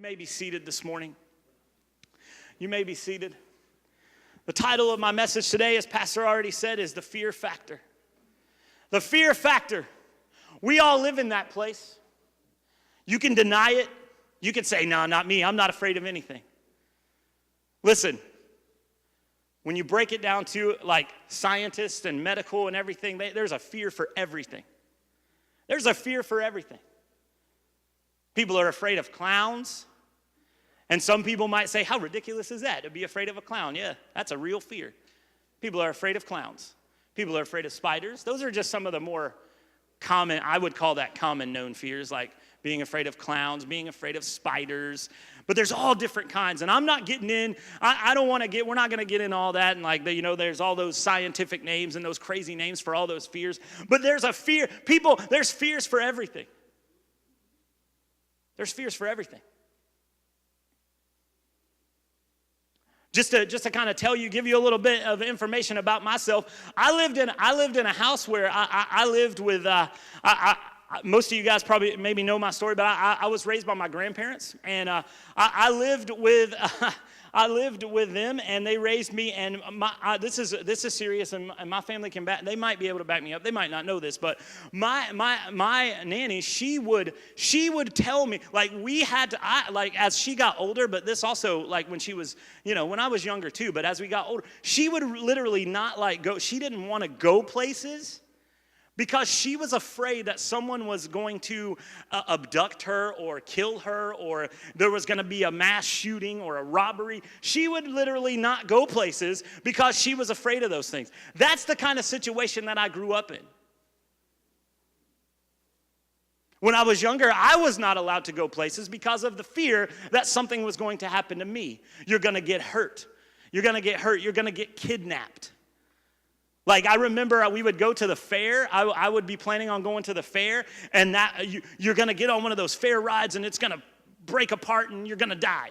may be seated this morning. You may be seated. The title of my message today, as Pastor already said, is The Fear Factor. The fear factor. We all live in that place. You can deny it. You can say, no, not me. I'm not afraid of anything. Listen, when you break it down to like scientists and medical and everything, there's a fear for everything. There's a fear for everything. People are afraid of clowns. And some people might say, how ridiculous is that to be afraid of a clown? Yeah, that's a real fear. People are afraid of clowns. People are afraid of spiders. Those are just some of the more common, I would call that common known fears, like being afraid of clowns, being afraid of spiders. But there's all different kinds. And I'm not getting in, I don't want to get, we're not going to get in all that. And like, there's all those scientific names and those crazy names for all those fears. But there's a fear, there's fears for everything. There's fears for everything. Just to kind of give you a little bit of information about myself, I lived in a house where I lived with, most of you guys probably maybe know my story, but I was raised by my grandparents, and I lived with them, and they raised me. And this is serious, and my family can back. They might be able to back me up. They might not know this, but my nanny, she would tell me, like, we had to, as she got older, but this also, like, when she was, when I was younger too, but as we got older, she would literally not go. She didn't want to go places because she was afraid that someone was going to abduct her or kill her, or there was going to be a mass shooting or a robbery. She would literally not go places because she was afraid of those things. That's the kind of situation that I grew up in. When I was younger, I was not allowed to go places because of the fear that something was going to happen to me. You're going to get hurt. You're going to get hurt. You're going to get kidnapped. Like, I remember we would go to the fair. I would be planning on going to the fair, and that you're going to get on one of those fair rides, and it's going to break apart, and you're going to die.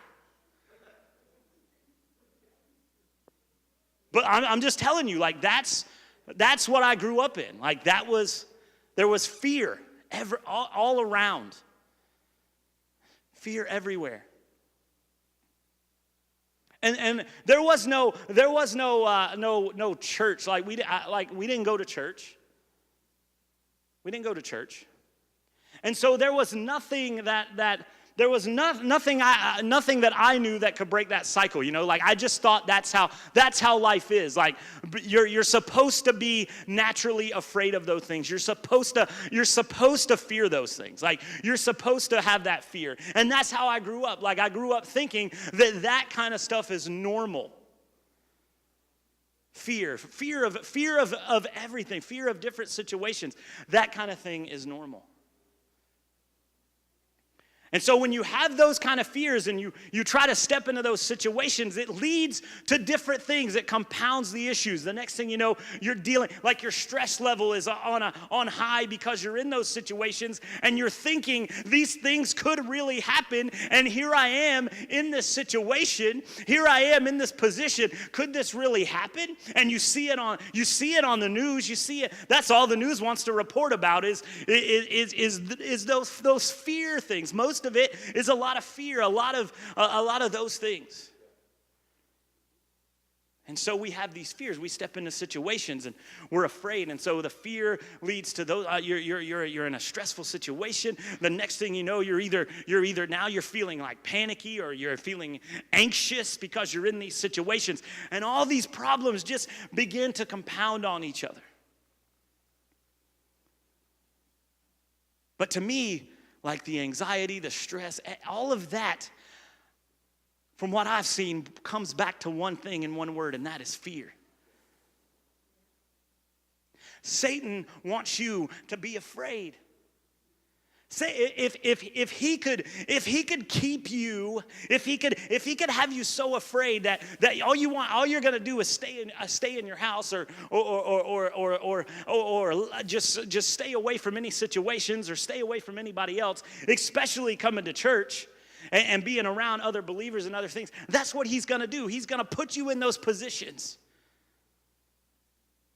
But I'm just telling you, like, that's what I grew up in. Like, there was fear all around. Fear everywhere. And there was no church. Like we didn't go to church. We didn't go to church. And so there was nothing nothing that I knew that could break that cycle. Like, I just thought that's how life is. Like, you're supposed to be naturally afraid of those things. You're supposed to fear those things. Like, you're supposed to have that fear. And that's how I grew up. Like, I grew up thinking that kind of stuff is normal. Fear of everything, fear of different situations. That kind of thing is normal. And so when you have those kind of fears and you try to step into those situations, it leads to different things. It compounds the issues. The next thing you know, you're dealing, like, your stress level is on high because you're in those situations and you're thinking these things could really happen. And here I am in this situation. Here I am in this position. Could this really happen? And you see it on the news. You see it. That's all the news wants to report about is those fear things. Most of it is a lot of fear, a lot of those things. And so we have these fears. We step into situations and we're afraid. And so the fear leads to those. You're in a stressful situation. The next thing you know, you're either now you're feeling like panicky or you're feeling anxious because you're in these situations. And all these problems just begin to compound on each other. But to me, like, the anxiety, the stress, all of that, from what I've seen, comes back to one thing in one word, and that is fear. Satan wants you to be afraid. Say, if he could keep you, if he could have you so afraid that all you're gonna do is stay in your house or just stay away from any situations or stay away from anybody else, especially coming to church and being around other believers and other things. That's what he's gonna do. He's gonna put you in those positions.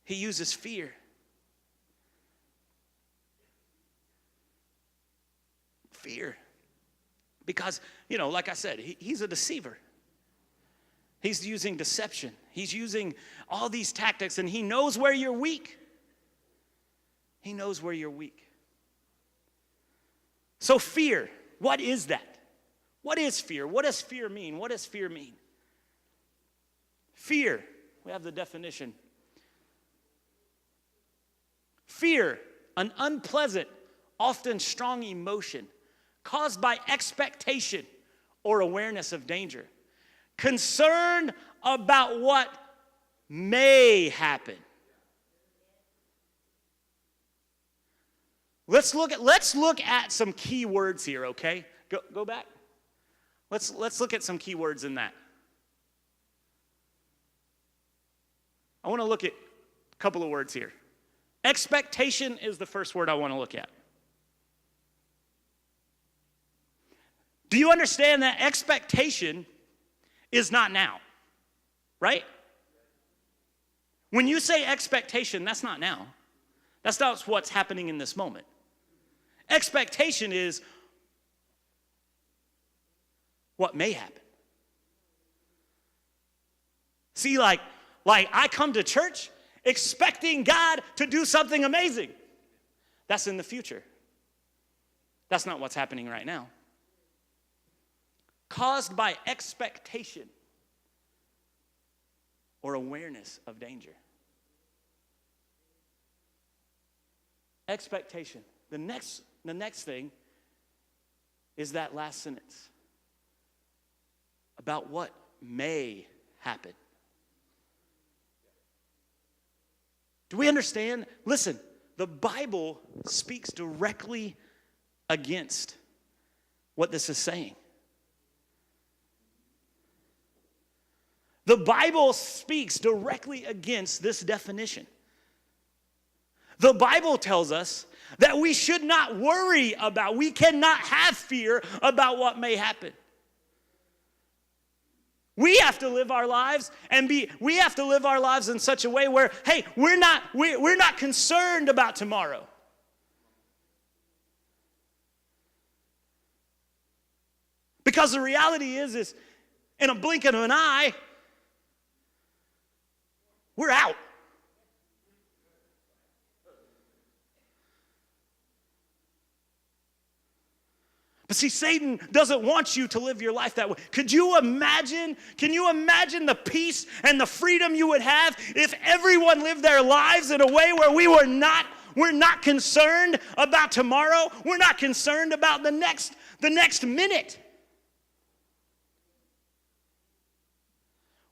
He uses fear. Fear. Because, like I said, he's a deceiver. He's using deception. He's using all these tactics, and he knows where you're weak. He knows where you're weak. So fear, what is that? What is fear? What does fear mean? What does fear mean? Fear, we have the definition. Fear, an unpleasant, often strong emotion caused by expectation or awareness of danger. Concern about what may happen. Let's look at some key words here, okay? Go back. Let's look at some key words in that. I want to look at a couple of words here. Expectation is the first word I want to look at. Do you understand that expectation is not now, right? When you say expectation, that's not now. That's not what's happening in this moment. Expectation is what may happen. See, like I come to church expecting God to do something amazing. That's in the future. That's not what's happening right now. Caused by expectation or awareness of danger. Expectation. The next thing is that last sentence about what may happen. Do we understand? Listen, the Bible speaks directly against what this is saying. The Bible speaks directly against this definition. The Bible tells us that we should not worry about, we cannot have fear about what may happen. We have to live our lives we have to live our lives in such a way where, hey, we're not concerned about tomorrow. Because the reality is in a blink of an eye, we're out. But see, Satan doesn't want you to live your life that way. Can you imagine the peace and the freedom you would have if everyone lived their lives in a way where we're not concerned about tomorrow? We're not concerned about the next minute.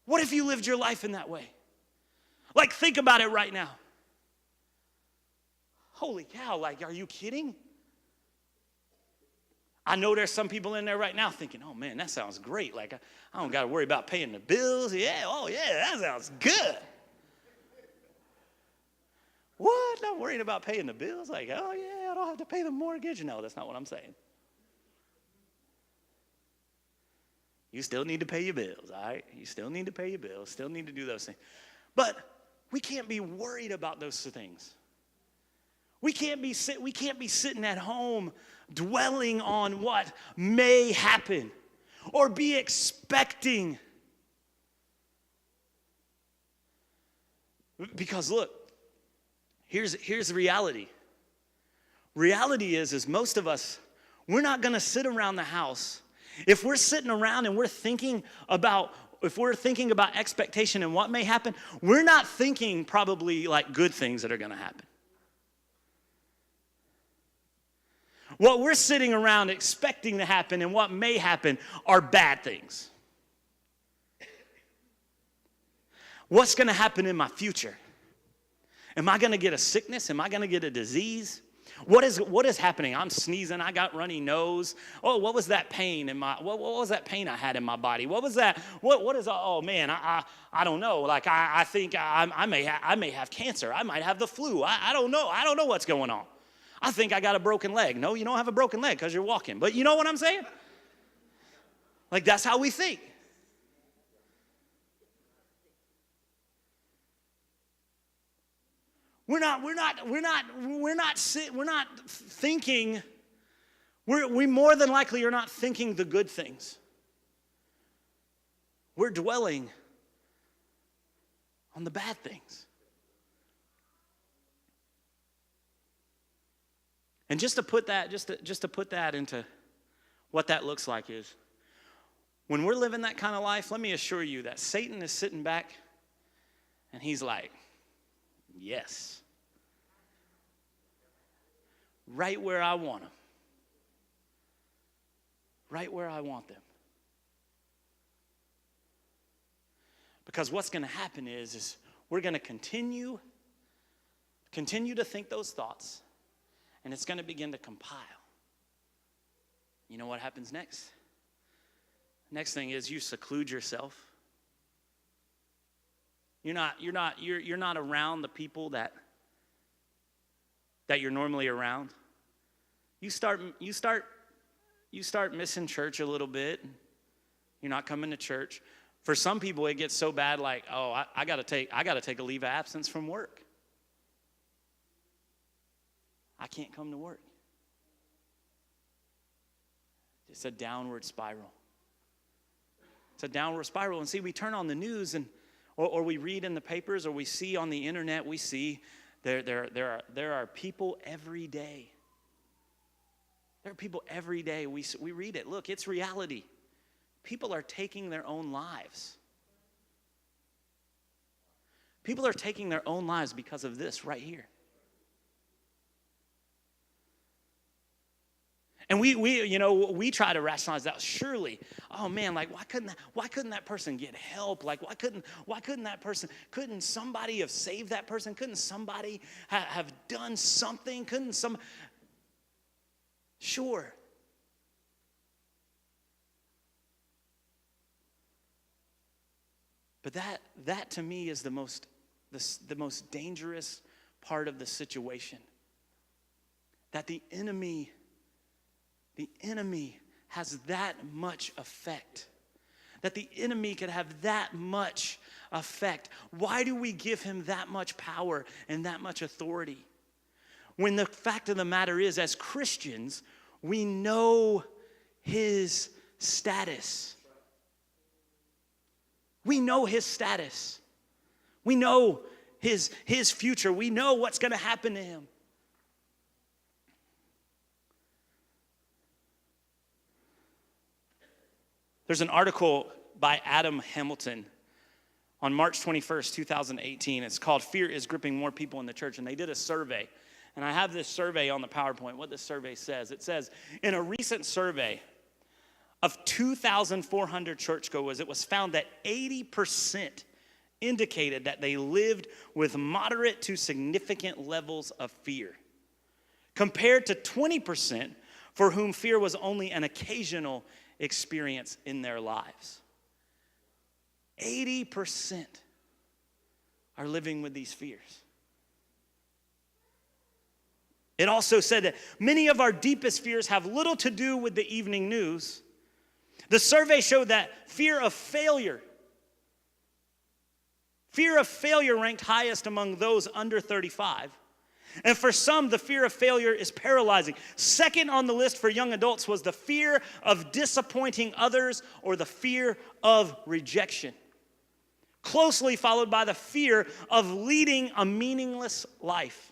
What if you lived your life in that way? Like, think about it right now. Holy cow, are you kidding? I know there's some people in there right now thinking, oh man, that sounds great. I don't got to worry about paying the bills. Yeah, oh yeah, that sounds good. What? Not worrying about paying the bills? Oh yeah, I don't have to pay the mortgage. No, that's not what I'm saying. You still need to pay your bills, all right? You still need to pay your bills, still need to do those things. But we can't be worried about those things. We can't be sitting at home dwelling on what may happen or be expecting. Because look, here's the reality. Reality is most of us, we're not going to sit around the house. If we're sitting around and we're thinking about expectation and what may happen, we're not thinking probably like good things that are going to happen. What we're sitting around expecting to happen and what may happen are bad things. What's going to happen in my future? Am I going to get a sickness? Am I going to get a disease? What is happening? I'm sneezing. I got runny nose. Oh, what was that pain in my? What was that pain I had in my body? What was that? What is? Oh man, I don't know. I think I may have cancer. I might have the flu. I don't know. I don't know what's going on. I think I got a broken leg. No, you don't have a broken leg because you're walking. But you know what I'm saying? That's how we think. We're not thinking We more than likely are not thinking the good things. We're dwelling on the bad things. And just to put that into what that looks like is, when we're living that kind of life, let me assure you that Satan is sitting back and he's like, yes, right where I want them. Right where I want them. Because what's going to happen is we're going to continue to think those thoughts, and it's going to begin to compile. You know what happens next? Next thing is you seclude yourself. You're not around the people that you're normally around. You start missing church a little bit. You're not coming to church. For some people, it gets so bad, like, oh, I gotta take a leave of absence from work. I can't come to work. It's a downward spiral. It's a downward spiral. And see, we turn on the news or we read in the papers or we see on the internet, we see there are people every day. There are people every day. We read it. Look, it's reality. People are taking their own lives. People are taking their own lives because of this right here. And we try to rationalize that. Surely, oh man, like why couldn't that person get help? Like why couldn't that person? Couldn't somebody have saved that person? Couldn't somebody have done something? Sure. But that to me is the most dangerous part of the situation. That the enemy has that much effect. That the enemy could have that much effect. Why do we give him that much power and that much authority? When the fact of the matter is, as Christians, we know his status. We know his status. We know his future. We know what's going to happen to him. There's an article by Adam Hamilton on March 21st, 2018. It's called "Fear is Gripping More People in the Church." And they did a survey. And I have this survey on the PowerPoint, what this survey says. It says, in a recent survey of 2,400 churchgoers, it was found that 80% indicated that they lived with moderate to significant levels of fear, compared to 20% for whom fear was only an occasional experience in their lives. 80% are living with these fears. It also said that many of our deepest fears have little to do with the evening news. The survey showed that fear of failure ranked highest among those under 35. And for some, the fear of failure is paralyzing. Second on the list for young adults was the fear of disappointing others or the fear of rejection, closely followed by the fear of leading a meaningless life.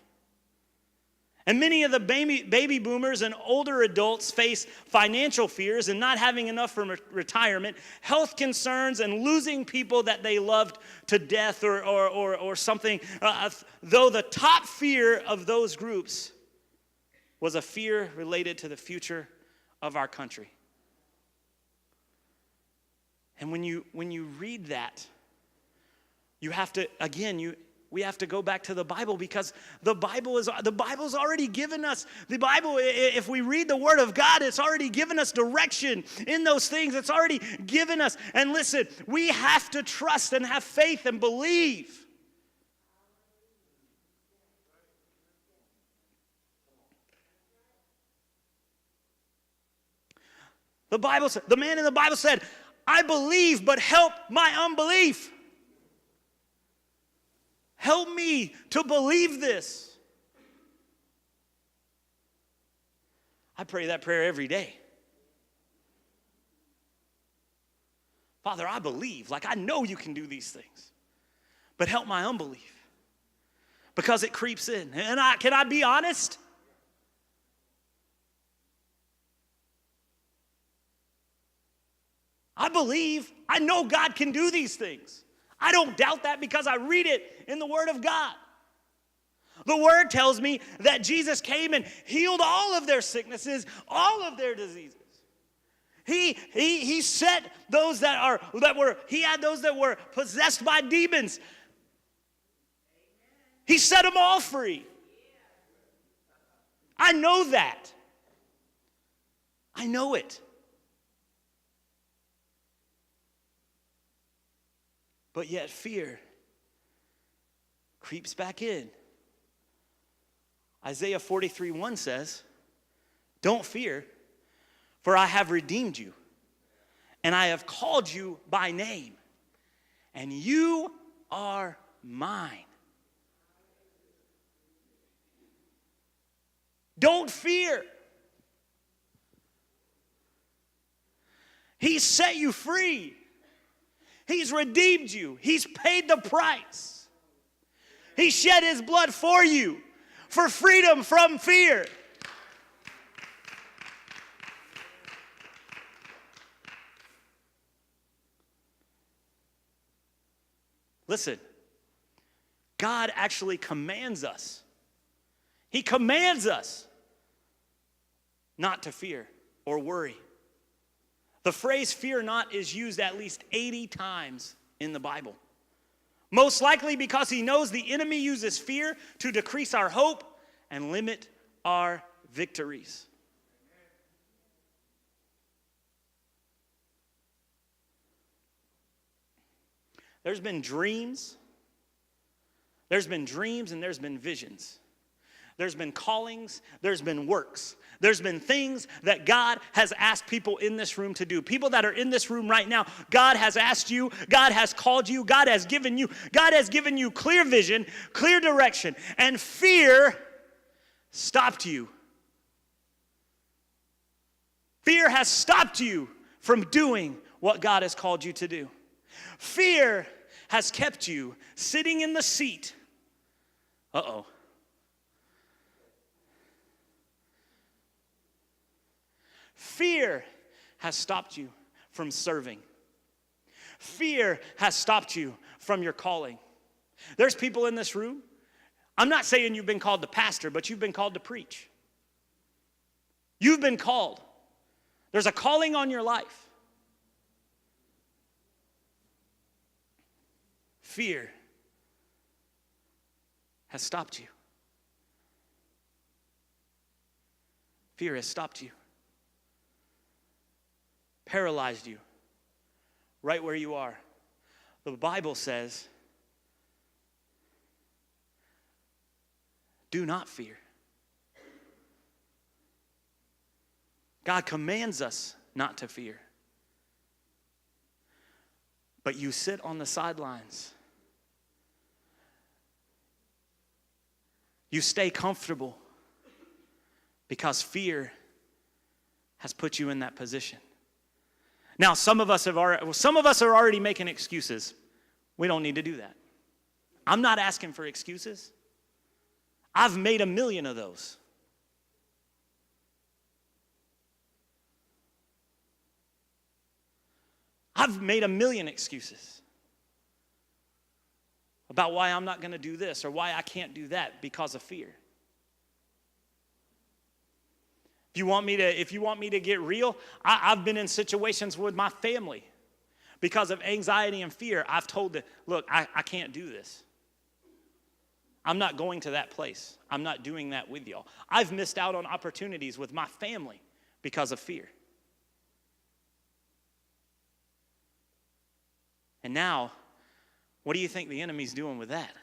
And many of the baby boomers and older adults face financial fears and not having enough for retirement, health concerns, and losing people that they loved to death or something. Though the top fear of those groups was a fear related to the future of our country. And when you read that, you have to, again, we have to go back to the Bible, because the Bible's already given us, the Bible, if we read the Word of God, it's already given us direction in those things. It's already given us. And listen, we have to trust and have faith and believe. The man in the Bible said, "I believe, but help my unbelief." Help me to believe this. I pray that prayer every day. Father, I believe, like I know you can do these things, but help my unbelief because it creeps in. And can I be honest? I believe, I know God can do these things. I don't doubt that because I read it in the Word of God. The Word tells me that Jesus came and healed all of their sicknesses, all of their diseases. He set those he had those that were possessed by demons. He set them all free. I know that. I know it. But yet fear creeps back in. Isaiah 43:1 says, "Don't fear, for I have redeemed you, and I have called you by name, and you are mine." Don't fear. He set you free. He's redeemed you. He's paid the price. He shed his blood for you, for freedom from fear. Listen, God actually commands us. He commands us not to fear or worry. The phrase fear not is used at least 80 times in the Bible. Most likely because he knows the enemy uses fear to decrease our hope and limit our victories. There's been dreams and there's been visions. There's been callings, there's been works. There's been things that God has asked people in this room to do. People that are in this room right now, God has asked you, God has called you, God has given you clear vision, clear direction, and fear stopped you. Fear has stopped you from doing what God has called you to do. Fear has kept you sitting in the seat. Uh-oh. Fear has stopped you from serving. Fear has stopped you from your calling. There's people in this room. I'm not saying you've been called to pastor, but you've been called to preach. You've been called. There's a calling on your life. Fear has stopped you. Fear has stopped you. Paralyzed you right where you are. The Bible says, do not fear. God commands us not to fear. But you sit on the sidelines. You stay comfortable because fear has put you in that position. Now, some of us are already making excuses. We don't need to do that. I'm not asking for excuses. I've made a million of those. I've made a million excuses about why I'm not going to do this or why I can't do that because of fear. If you want me to get real, I've been in situations with my family because of anxiety and fear. I've told them, look, I can't do this. I'm not going to that place. I'm not doing that with y'all. I've missed out on opportunities with my family because of fear. And now, what do you think the enemy's doing with that?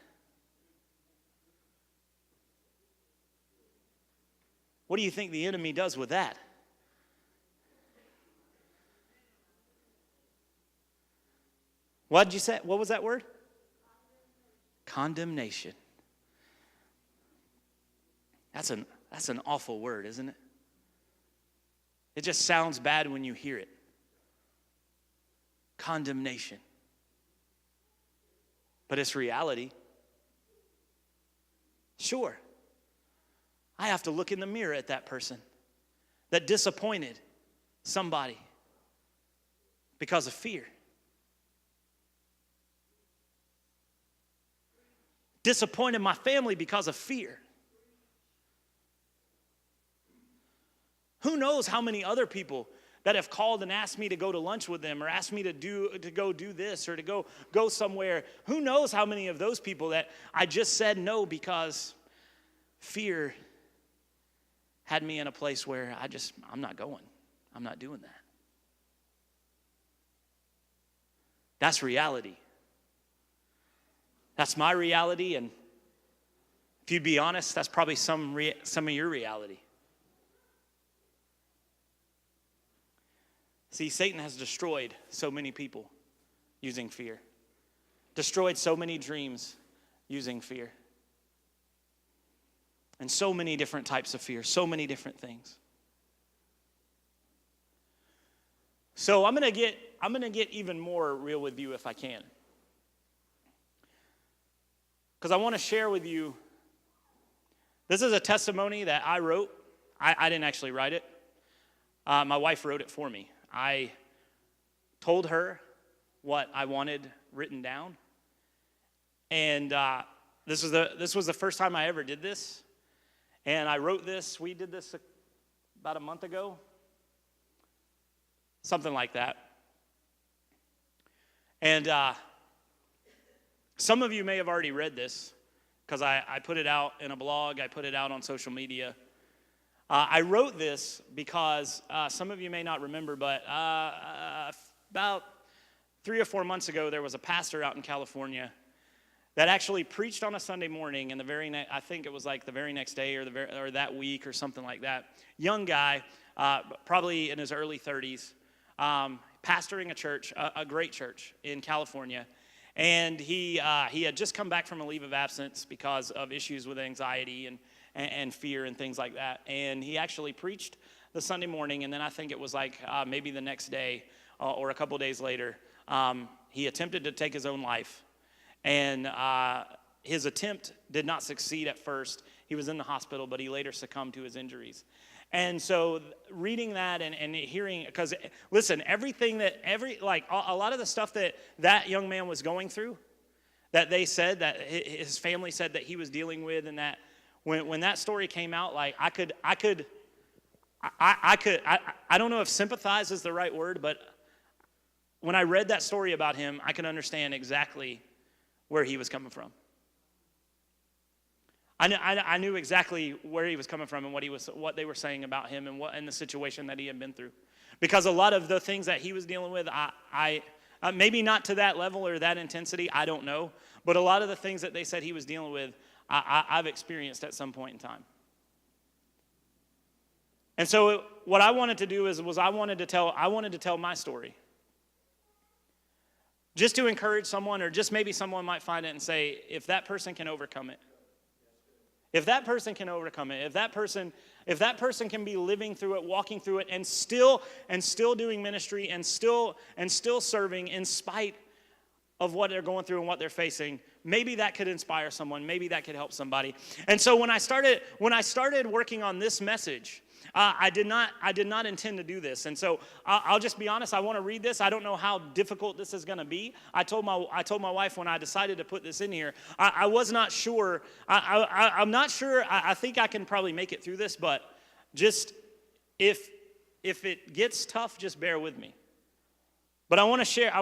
What do you think the enemy does with that? What did you say? What was that word? Condemnation. That's an awful word, isn't it? It just sounds bad when you hear it. Condemnation. But it's reality. Sure, I have to look in the mirror at that person that disappointed somebody because of fear. Disappointed my family because of fear. Who knows how many other people that have called and asked me to go to lunch with them or asked me to go do this or to go somewhere. Who knows how many of those people that I just said no because fear had me in a place where I'm not going. I'm not doing that. That's reality. That's my reality, and if you'd be honest, that's probably some of your reality. See, Satan has destroyed so many people using fear. Destroyed so many dreams using fear. And so many different types of fear, so many different things. So I'm gonna get even more real with you if I can. Because I want to share with you, this is a testimony that I wrote. I didn't actually write it. My wife wrote it for me. I told her what I wanted written down. And this was the first time I ever did this. And I wrote this. We did this about a month ago. Something like that. And some of you may have already read this because I put it out in a blog. I put it out on social media. I wrote this because some of you may not remember, but about 3 or 4 months ago, there was a pastor out in California that actually preached on a Sunday morning, and I think it was like the very next day or that week or something like that. Young guy, probably in his early 30s, pastoring a church, a great church in California. And he had just come back from a leave of absence because of issues with anxiety and fear and things like that. And he actually preached the Sunday morning, and then I think it was like maybe the next day or a couple days later, he attempted to take his own life. And his attempt did not succeed at first. He was in the hospital, but he later succumbed to his injuries. And so reading that and hearing, because listen, a lot of the stuff that young man was going through, that they said, that his family said that he was dealing with, and that when that story came out, like I don't know if sympathize is the right word, but when I read that story about him, I could understand exactly where he was coming from. I knew exactly where he was coming from and what they were saying about him and the situation that he had been through. Because a lot of the things that he was dealing with, I maybe not to that level or that intensity, I don't know. But a lot of the things that they said he was dealing with, I've experienced at some point in time. And so what I wanted to do was I wanted to tell my story. Just to encourage someone, or just maybe someone might find it and say, if that person can overcome it. If that person can overcome it, if that person can be living through it, walking through it, and still doing ministry and still serving in spite of what they're going through and what they're facing, maybe that could inspire someone, maybe that could help somebody. And so when I started working on this message, I did not intend to do this. And so I'll just be honest, I want to read this. I don't know how difficult this is going to be. I told my wife when I decided to put this in here, I was not sure. I'm not sure. I think I can probably make it through this, but just if it gets tough, just bear with me. But I want to share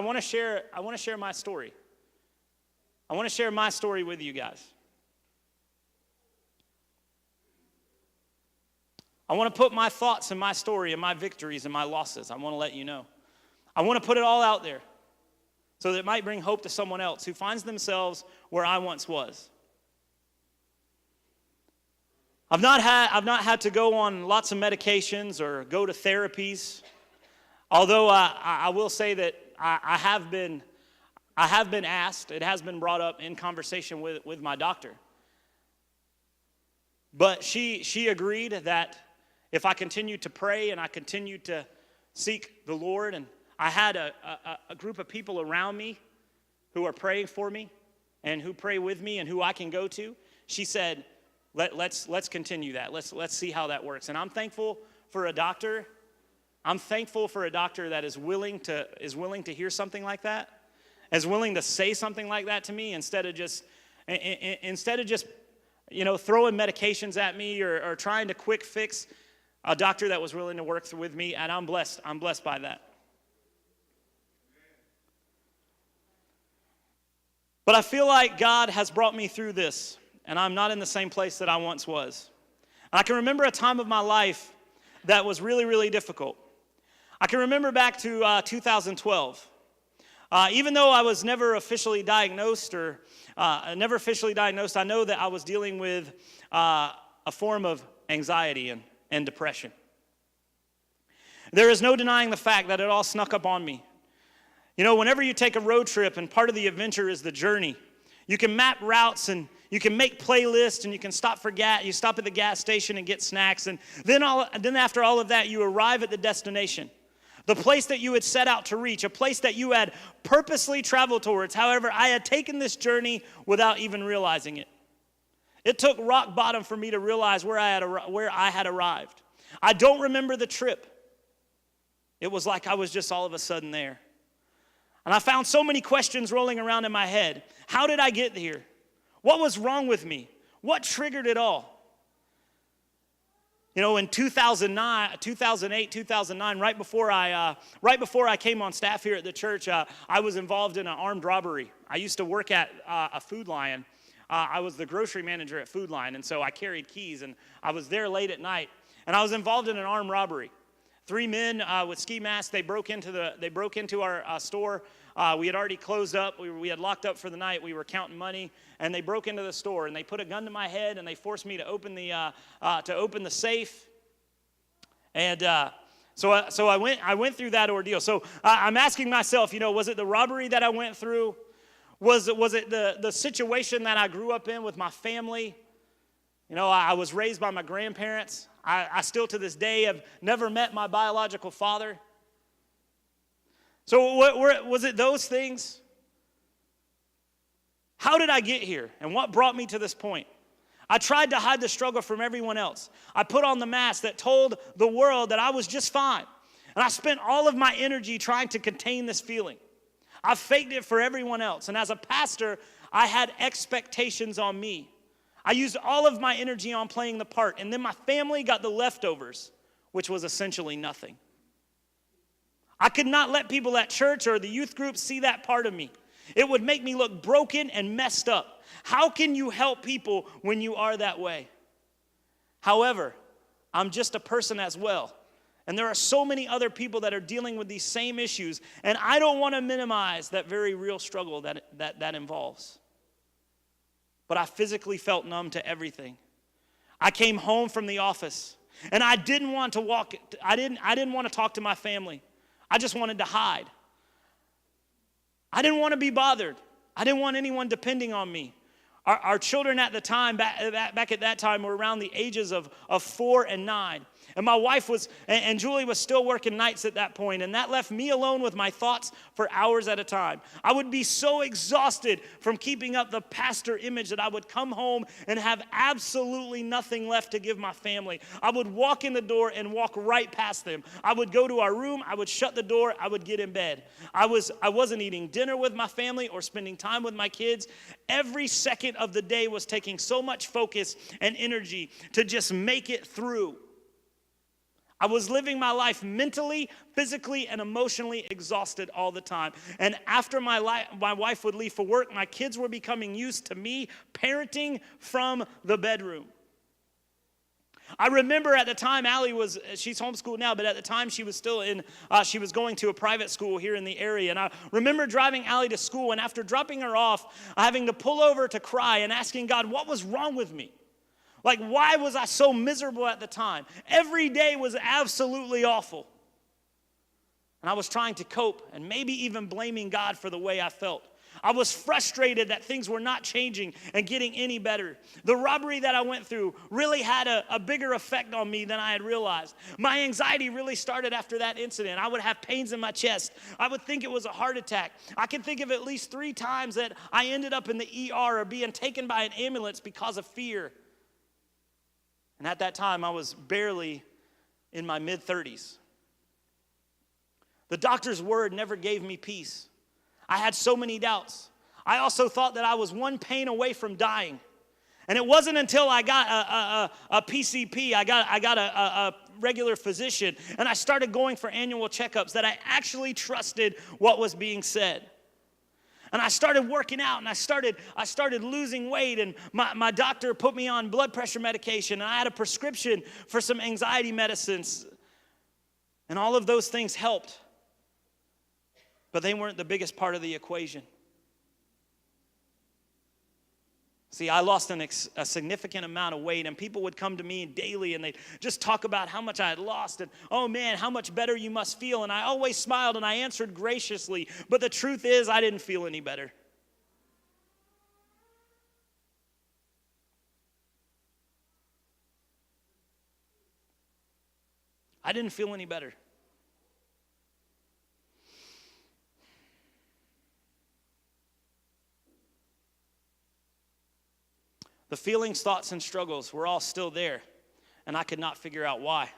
my story. I want to share my story with you guys. I want to put my thoughts and my story and my victories and my losses. I want to let you know. I want to put it all out there so that it might bring hope to someone else who finds themselves where I once was. I've not had to go on lots of medications or go to therapies. Although I will say that I have been asked, it has been brought up in conversation with my doctor. But she agreed that if I continued to pray and I continued to seek the Lord, and I had a group of people around me who are praying for me and who pray with me and who I can go to, she said, let's continue that. Let's see how that works. And I'm thankful for a doctor. I'm thankful for a doctor that is willing to hear something like that, is willing to say something like that to me instead of just throwing medications at me or trying to quick fix. A doctor that was willing to work with me, and I'm blessed. I'm blessed by that. But I feel like God has brought me through this, and I'm not in the same place that I once was. And I can remember a time of my life that was really, really difficult. I can remember back to 2012. Even though I was never officially diagnosed I know that I was dealing with a form of anxiety and depression. There is no denying the fact that it all snuck up on me. You know, whenever you take a road trip and part of the adventure is the journey, you can map routes and you can make playlists and you can stop you stop at the gas station and get snacks, and then after all of that you arrive at the destination. The place that you had set out to reach, a place that you had purposely traveled towards. However, I had taken this journey without even realizing it. It took rock bottom for me to realize where I had arrived. I don't remember the trip. It was like I was just all of a sudden there. And I found so many questions rolling around in my head. How did I get here? What was wrong with me? What triggered it all? You know, in 2008, 2009, right before I came on staff here at the church, I was involved in an armed robbery. I used to work at a Food Lion. I was the grocery manager at Food Lion, and so I carried keys, and I was there late at night, and I was involved in an armed robbery. 3 men with ski masks, they broke into our store. We had already closed up. We had locked up for the night. We were counting money, and they broke into the store, and they put a gun to my head, and they forced me to open the safe. And so I went through that ordeal. So I'm asking myself, was it the robbery that I went through? Was it the situation that I grew up in with my family? I was raised by my grandparents. I still to this day have never met my biological father. So was it those things? How did I get here? And what brought me to this point? I tried to hide the struggle from everyone else. I put on the mask that told the world that I was just fine. And I spent all of my energy trying to contain this feeling. I faked it for everyone else. And as a pastor, I had expectations on me. I used all of my energy on playing the part. And then my family got the leftovers, which was essentially nothing. I could not let people at church or the youth group see that part of me. It would make me look broken and messed up. How can you help people when you are that way? However, I'm just a person as well. And there are so many other people that are dealing with these same issues. And I don't want to minimize that very real struggle that involves. But I physically felt numb to everything. I came home from the office, and I didn't want to I didn't want to talk to my family. I just wanted to hide. I didn't want to be bothered. I didn't want anyone depending on me. Our children at the time, back at that time, were around the ages of 4 and 9. And my wife and Julie was still working nights at that point, and that left me alone with my thoughts for hours at a time. I would be so exhausted from keeping up the pastor image that I would come home and have absolutely nothing left to give my family. I would walk in the door and walk right past them. I would go to our room, I would shut the door, I would get in bed. I wasn't eating dinner with my family or spending time with my kids. Every second of the day was taking so much focus and energy to just make it through. I was living my life mentally, physically, and emotionally exhausted all the time. And after my wife would leave for work, my kids were becoming used to me parenting from the bedroom. I remember at the time, Allie she's homeschooled now, but at the time she was still she was going to a private school here in the area. And I remember driving Allie to school, and after dropping her off, having to pull over to cry and asking God, what was wrong with me? Like, why was I so miserable at the time? Every day was absolutely awful. And I was trying to cope and maybe even blaming God for the way I felt. I was frustrated that things were not changing and getting any better. The robbery that I went through really had a bigger effect on me than I had realized. My anxiety really started after that incident. I would have pains in my chest. I would think it was a heart attack. I can think of at least 3 times that I ended up in the ER or being taken by an ambulance because of fear. And at that time, I was barely in my mid-30s. The doctor's word never gave me peace. I had so many doubts. I also thought that I was one pain away from dying. And it wasn't until I got a PCP, I got a regular physician, and I started going for annual checkups that I actually trusted what was being said. And I started working out, and I started losing weight, and my doctor put me on blood pressure medication, and I had a prescription for some anxiety medicines. And all of those things helped. But they weren't the biggest part of the equation. See, I lost a significant amount of weight, and people would come to me daily, and they'd just talk about how much I had lost, and, oh man, how much better you must feel. And I always smiled, and I answered graciously, but the truth is, I didn't feel any better. I didn't feel any better. The feelings, thoughts, and struggles were all still there, and I could not figure out why.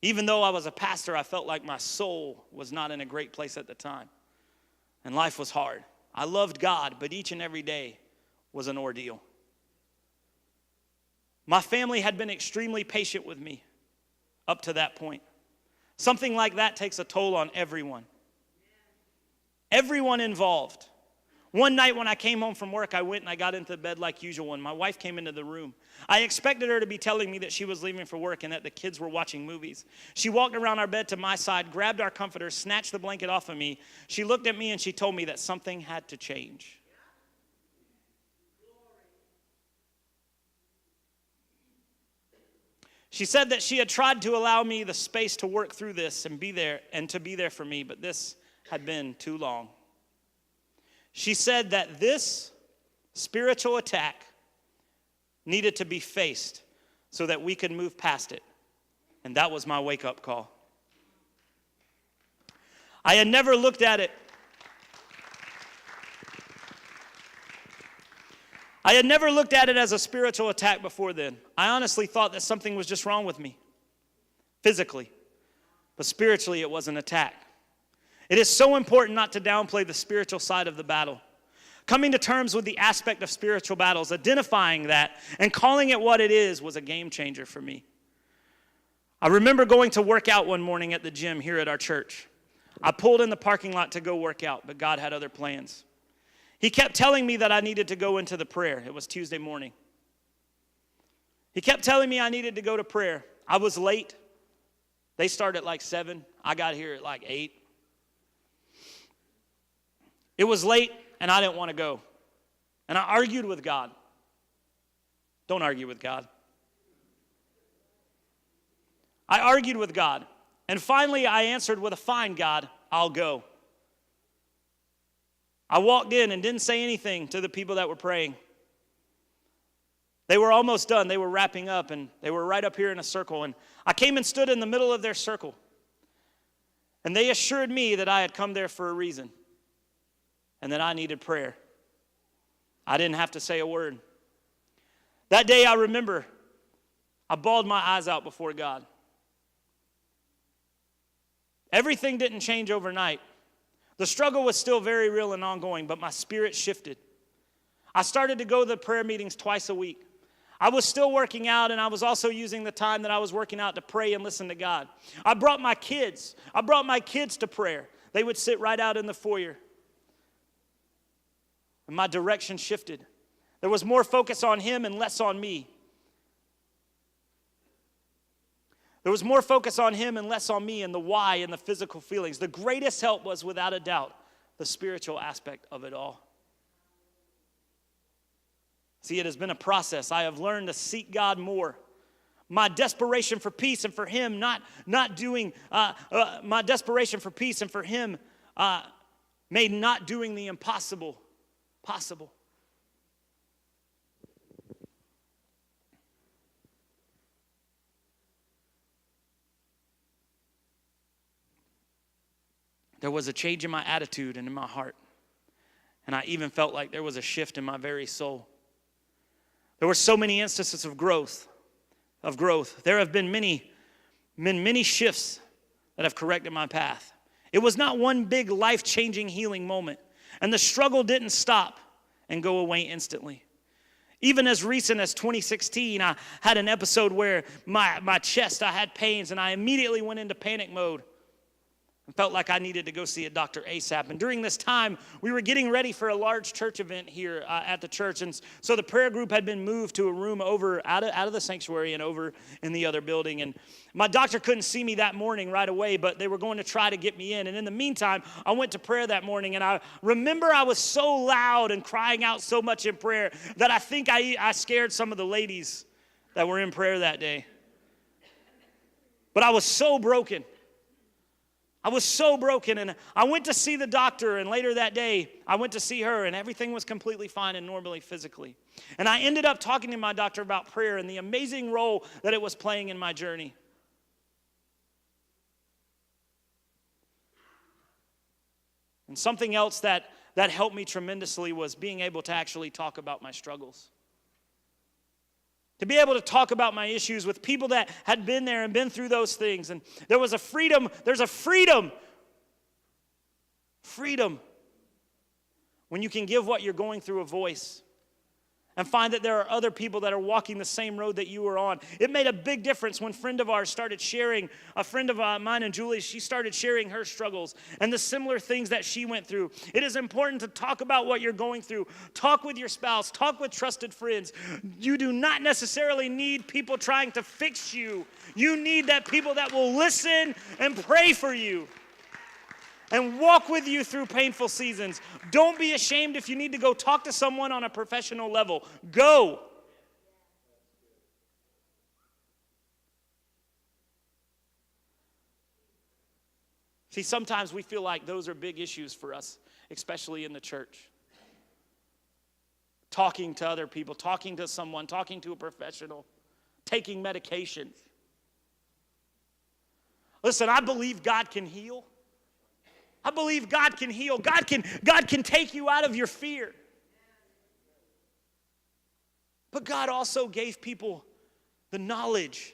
Even though I was a pastor, I felt like my soul was not in a great place at the time, and life was hard. I loved God, but each and every day was an ordeal. My family had been extremely patient with me up to that point. Something like that takes a toll on everyone. Everyone involved. One night when I came home from work, I went and I got into bed like usual, and my wife came into the room. I expected her to be telling me that she was leaving for work and that the kids were watching movies. She walked around our bed to my side, grabbed our comforter, snatched the blanket off of me. She looked at me and she told me that something had to change. She said that she had tried to allow me the space to work through this and be there for me, but this had been too long. She said that this spiritual attack needed to be faced so that we could move past it. And that was my wake-up call. I had never looked at it. I had never looked at it as a spiritual attack before then. I honestly thought that something was just wrong with me, physically. But spiritually, it was an attack. It is so important not to downplay the spiritual side of the battle. Coming to terms with the aspect of spiritual battles, identifying that, and calling it what it is was a game changer for me. I remember going to work out one morning at the gym here at our church. I pulled in the parking lot to go work out, but God had other plans. He kept telling me that I needed to go into the prayer. It was Tuesday morning. He kept telling me I needed to go to prayer. I was late. They started at like 7. I got here at like 8. It was late, and I didn't want to go. And I argued with God. Don't argue with God. I argued with God. And finally, I answered with a fine, God, I'll go. I walked in and didn't say anything to the people that were praying. They were almost done. They were wrapping up, and they were right up here in a circle. And I came and stood in the middle of their circle. And they assured me that I had come there for a reason and that I needed prayer. I didn't have to say a word. That day, I remember, I bawled my eyes out before God. Everything didn't change overnight. The struggle was still very real and ongoing, but my spirit shifted. I started to go to the prayer meetings twice a week. I was still working out, and I was also using the time that I was working out to pray and listen to God. I brought my kids to prayer. They would sit right out in the foyer. And my direction shifted. There was more focus on him and less on me. There was more focus on him and less on me and the why and the physical feelings. The greatest help was, without a doubt, the spiritual aspect of it all. See, it has been a process. I have learned to seek God more. My desperation for peace and for him my desperation for peace and for him made not doing the impossible possible. There was a change in my attitude and in my heart. And I even felt like there was a shift in my very soul. There were so many instances of growth. There have been many shifts that have corrected my path. It was not one big life-changing healing moment. And the struggle didn't stop and go away instantly. Even as recent as 2016, I had an episode where my chest, I had pains, and I immediately went into panic mode. I felt like I needed to go see a doctor ASAP. And during this time, we were getting ready for a large church event here at the church. And so the prayer group had been moved to a room over out of the sanctuary and over in the other building. And my doctor couldn't see me that morning right away, but they were going to try to get me in. And in the meantime, I went to prayer that morning. And I remember I was so loud and crying out so much in prayer that I think I scared some of the ladies that were in prayer that day. But I was so broken. And I went to see the doctor, and later that day, I went to see her, and everything was completely fine and normally physically. And I ended up talking to my doctor about prayer and the amazing role that it was playing in my journey. And something else that helped me tremendously was being able to actually talk about my struggles. To be able to talk about my issues with people that had been there and been through those things. And there's a freedom when you can give what you're going through a voice and find that there are other people that are walking the same road that you were on. It made a big difference when a friend of mine and Julie, she started sharing her struggles and the similar things that she went through. It is important to talk about what you're going through. Talk with your spouse. Talk with trusted friends. You do not necessarily need people trying to fix you. You need people that will listen and pray for you and walk with you through painful seasons. Don't be ashamed if you need to go talk to someone on a professional level. Go. See, sometimes we feel like those are big issues for us, especially in the church. Talking to other people, talking to someone, talking to a professional, taking medication. Listen, I believe God can heal. I believe God can heal. God can take you out of your fear. But God also gave people the knowledge.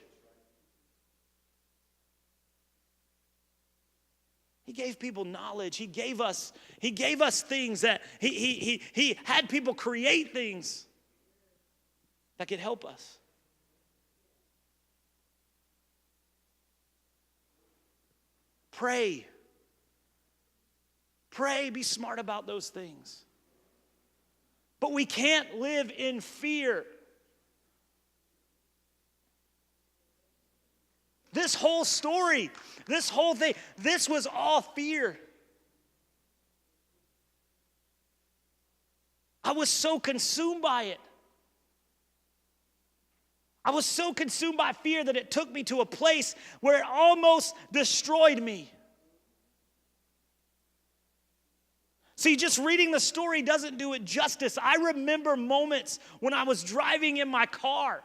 He gave people knowledge. He gave us things that he had people create things that could help us. Pray. Pray, be smart about those things. But we can't live in fear. This whole story, this whole thing, this was all fear. I was so consumed by it. I was so consumed by fear that it took me to a place where it almost destroyed me. See, just reading the story doesn't do it justice. I remember moments when I was driving in my car.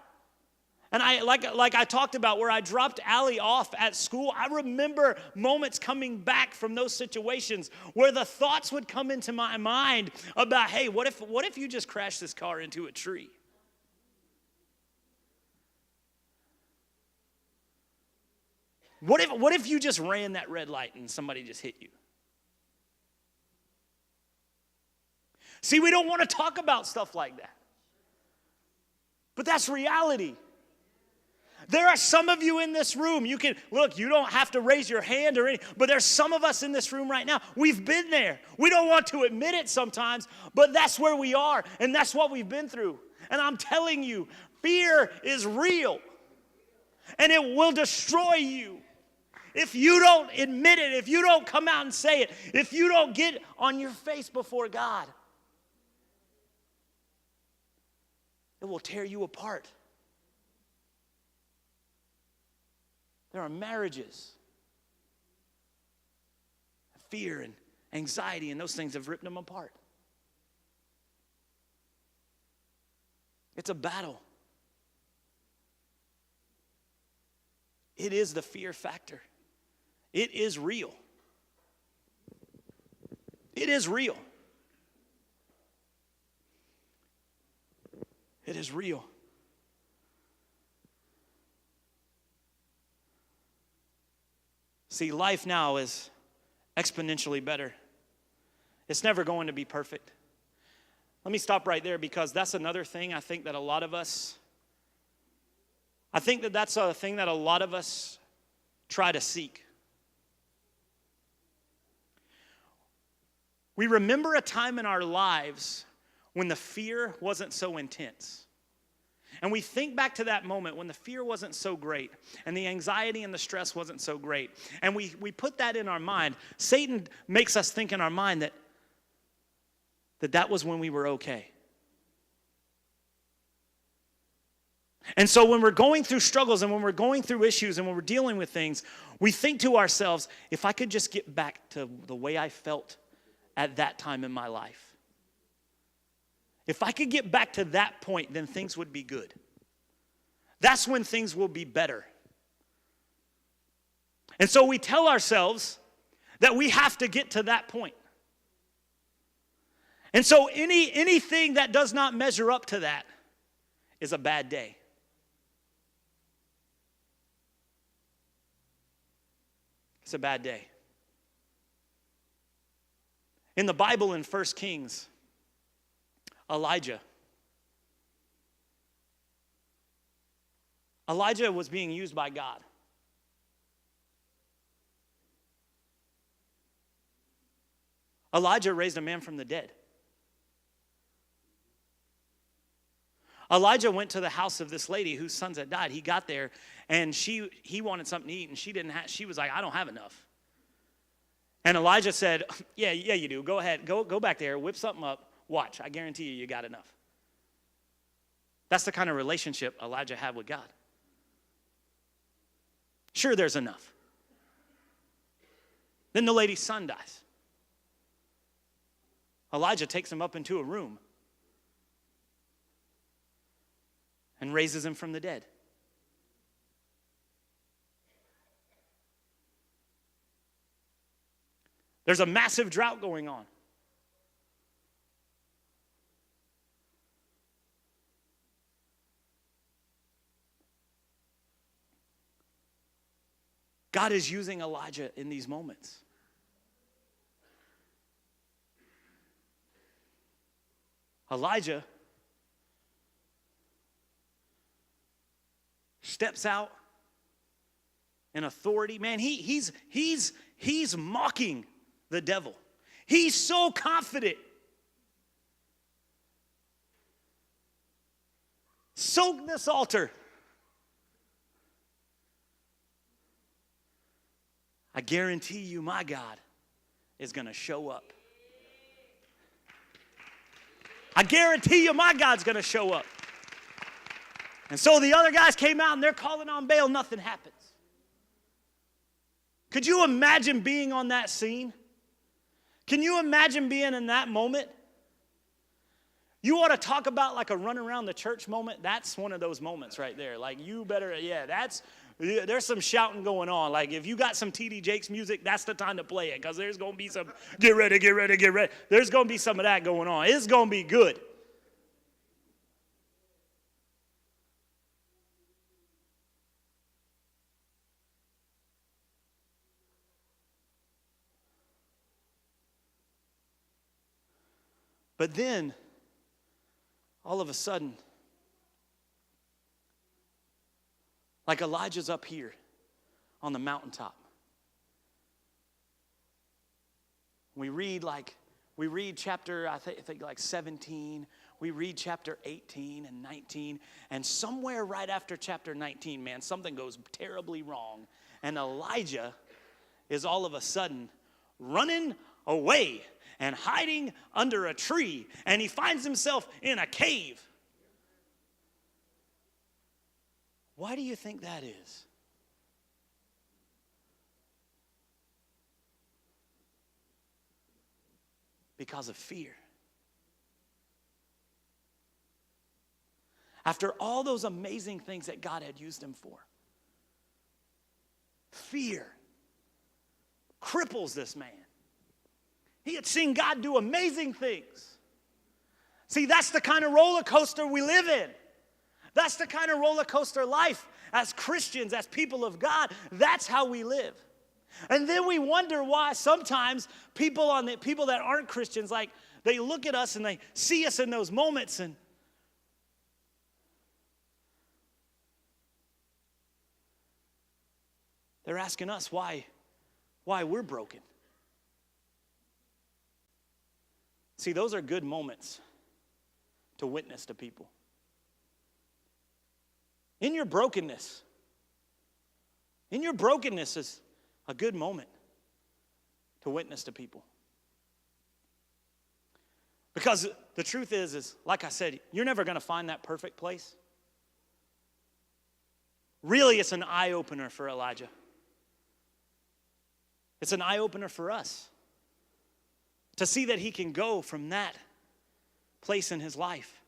And like I talked about, where I dropped Allie off at school, I remember moments coming back from those situations where the thoughts would come into my mind about, hey, what if you just crashed this car into a tree? What if you just ran that red light and somebody just hit you? See, we don't want to talk about stuff like that. But that's reality. There are some of you in this room, you don't have to raise your hand or anything, but there's some of us in this room right now. We've been there. We don't want to admit it sometimes, but that's where we are, and that's what we've been through. And I'm telling you, fear is real, and it will destroy you. If you don't admit it, if you don't come out and say it, if you don't get on your face before God, it will tear you apart. There are marriages, fear, and anxiety, and those things have ripped them apart. It's a battle. It is the fear factor. It is real. It is real. It is real. See, life now is exponentially better. It's never going to be perfect. Let me stop right there, because that's another thing I think that a lot of us, that's a thing that a lot of us try to seek. We remember a time in our lives when the fear wasn't so intense. And we think back to that moment when the fear wasn't so great and the anxiety and the stress wasn't so great. And we put that in our mind. Satan makes us think in our mind that was when we were okay. And so when we're going through struggles and when we're going through issues and when we're dealing with things, we think to ourselves, if I could just get back to the way I felt at that time in my life. If I could get back to that point, then things would be good. That's when things will be better. And so we tell ourselves that we have to get to that point. And so anything that does not measure up to that is a bad day. It's a bad day. In the Bible in 1 Kings, Elijah was being used by God. Elijah raised a man from the dead. Elijah went to the house of this lady whose sons had died. He got there, and he wanted something to eat, and she was like, I don't have enough. And Elijah said, yeah, you do. Go ahead. Go back there, whip something up. Watch. I guarantee you got enough. That's the kind of relationship Elijah had with God. Sure, there's enough. Then the lady's son dies. Elijah takes him up into a room and raises him from the dead. There's a massive drought going on. God is using Elijah in these moments. Elijah steps out in authority. Man, he's mocking the devil. He's so confident. Soak this altar. I guarantee you my God is going to show up. I guarantee you my God's going to show up. And so the other guys came out and they're calling on Baal. Nothing happens. Could you imagine being on that scene? Can you imagine being in that moment? You want to talk about like a run around the church moment? That's one of those moments right there. Like you better, there's some shouting going on. Like if you got some T.D. Jakes music, that's the time to play it, because there's going to be some, get ready. There's going to be some of that going on. It's going to be good. But then, all of a sudden, like Elijah's up here on the mountaintop. We read chapter, I think like 17. We read chapter 18 and 19. And somewhere right after chapter 19, man, something goes terribly wrong. And Elijah is all of a sudden running away and hiding under a tree. And he finds himself in a cave. Why do you think that is? because of fear. After all those amazing things that God had used him for, fear cripples this man. He had seen God do amazing things. See, that's the kind of roller coaster we live in. That's the kind of roller coaster life as Christians, as people of God. That's how we live. And then we wonder why sometimes people that aren't Christians, like, they look at us and they see us in those moments and they're asking us why we're broken. See, those are good moments to witness to people. In your brokenness is a good moment to witness to people. Because the truth is like I said, you're never going to find that perfect place. Really, it's an eye-opener for Elijah. It's an eye-opener for us to see that he can go from that place in his life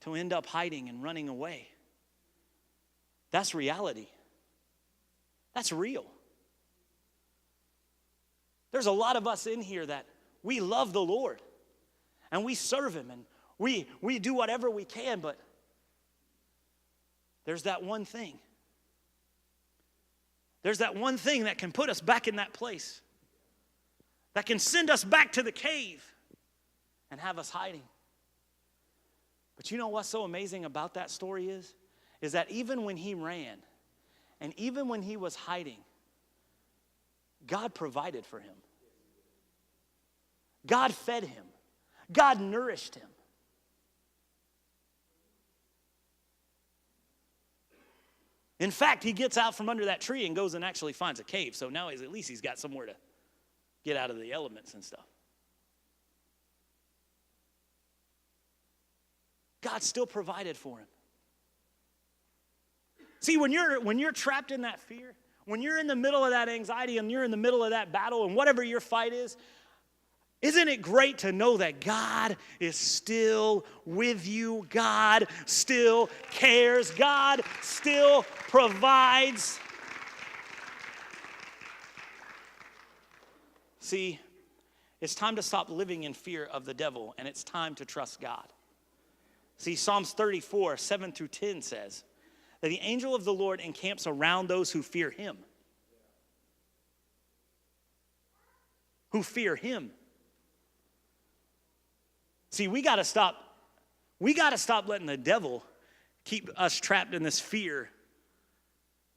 to end up hiding and running away. That's reality. That's real. There's a lot of us in here that we love the Lord and we serve him and we do whatever we can, but there's that one thing. There's that one thing that can put us back in that place, that can send us back to the cave and have us hiding. But you know what's so amazing about that story is that even when he ran and even when he was hiding, God provided for him. God fed him. God nourished him. In fact, he gets out from under that tree and goes and actually finds a cave. So now at least he's got somewhere to get out of the elements and stuff. God still provided for him. See, when you're trapped in that fear, when you're in the middle of that anxiety and you're in the middle of that battle and whatever your fight is, isn't it great to know that God is still with you? God still cares. God still provides. See, it's time to stop living in fear of the devil, and it's time to trust God. See, Psalms 34, 7 through 10 says that the angel of the Lord encamps around those who fear him. Who fear him. See, we got to stop letting the devil keep us trapped in this fear,